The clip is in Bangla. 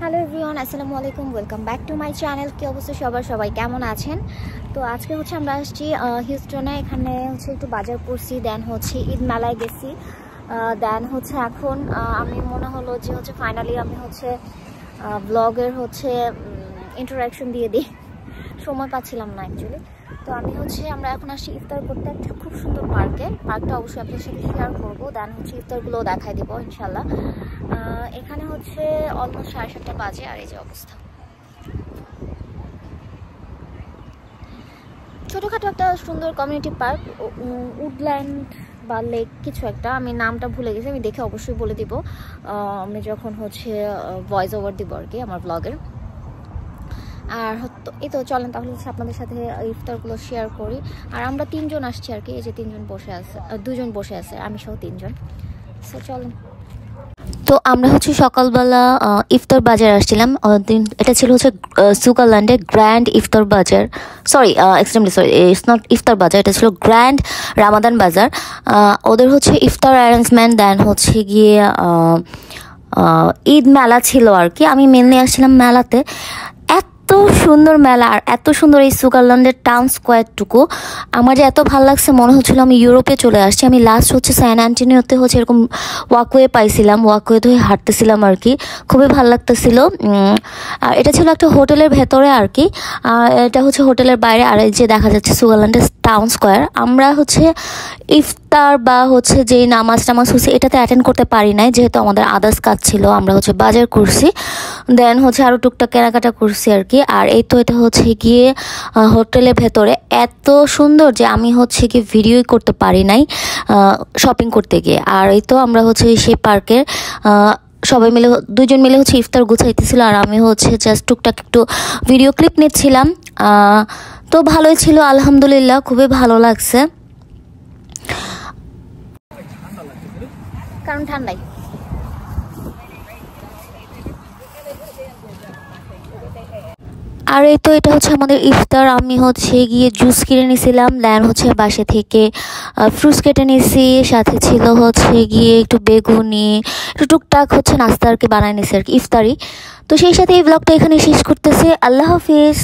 হ্যালো এভরিওয়ান, আসসালামু আলাইকুম। Welcome back to my channel. কি অবস্থা সবাই কেমন আছেন? তো আজকে আমরা আসছি হিউস্টনে। এখানে একটু বাজার করছি, দেন ঈদ মেলায় গেছি, দেন এখন আমি মনে হলো যে ফাইনালি আমি ব্লগের ইন্টারাকশন দিয়ে দিই। সময় পাচ্ছিলাম না অ্যাকচুয়ালি। তো আমি আমরা এখন আসছি ইফতার করতে একটা খুব সুন্দর পার্কটা অবশ্যই আপনাদের সাথে শেয়ার করবো। দেন ইফতারগুলোও দেখাই দিব ইনশাল্লাহ। এখানে অলমোস্ট 7:30 বাজে, আর এই যে অবস্থা। ছোটোখাটো একটা সুন্দর কমিউনিটি পার্ক, উডল্যান্ড বা লেক কিছু একটা, আমি নামটা ভুলে গেছি, আমি দেখে অবশ্যই বলে দিব আমি যখন ভয়েস ওভার দিব আর কি আমার ব্লগের। আর এই তো চলেন তাহলে আপনাদের সাথে ইফতারগুলো শেয়ার করি। আর আমরা 3 জন আসছি আর কি, এই যে 3 জন বসে আছে, 2 জন বসে আছে, আমি সহ 3 জন। সো চলেন। তো আমরা সকালবেলা ইফতার বাজার আসছিলাম। এটা ছিল সুগারল্যান্ডে গ্র্যান্ড ইফতার বাজার, sorry extremely sorry, it's not ইফতার বাজার, এটা ছিল গ্র্যান্ড রামাদান বাজার। ওদের ইফতার অ্যারেঞ্জমেন্ট, দেন গিয়ে ঈদ মেলা ছিল আর কি। আমি মেনলি আসছিলাম মেলাতে। এত সুন্দর মেলা, আর এত সুন্দর এই সুগারল্যান্ডের টাউন স্কোয়ারটুকু আমার যে এত ভালো লাগছে, মনে হচ্ছিল আমি ইউরোপে চলে আসছি। আমি লাস্ট স্যান অ্যান্টনিওতে এরকম ওয়াকওয়ে পাইছিলাম, ওয়াকওয়েতে হাঁটতেছিলাম আর কি, খুবই ভালো লাগতেছিল। আর এটা ছিল একটা হোটেলের ভেতরে আর কি, এটা হোটেলের বাইরে। আর এই যে দেখা যাচ্ছে সুগারল্যান্ডের টাউন স্কোয়ার। আমরা ইফতার বা যেই নামাজ এটাতে অ্যাটেন্ড করতে পারি নাই, যেহেতু আমাদের আদার্স কাজ ছিল। আমরা বাজার করছি, দেন আরও টুকটাক কেনাকাটা করছি আর কি। আর এই তো এটা গিয়ে হোটেলের ভেতরে এত সুন্দর যে আমি গিয়ে ভিডিওই করতে পারি নাই শপিং করতে গিয়ে। আর এই তো আমরা সেই পার্কের সবাই মিলে 2 জন মিলে ইফতার গুছাইতেছিল, আর আমি জাস্ট টুকটাক একটু ভিডিও ক্লিপ নিচ্ছিলাম। তো ভালোই ছিল আলহামদুলিল্লাহ, খুবই ভালো লাগছে, কারণ ঠান্ডাই। আর এই তো এটা আমাদের ইফতার। আমি গিয়ে জুস কিনে নিয়েছিলাম, দেন বাসা থেকে ফ্রুটস কেটে নিয়েছি, সাথে ছিল গিয়ে একটু বেগুনি, একটু টুকটাক নাস্তা আর কি বানাই নিয়েছি আর কি ইফতারি। তো সেই সাথে এই ব্লগটা এখানে শেষ করতেছি। আল্লাহ হাফিজ।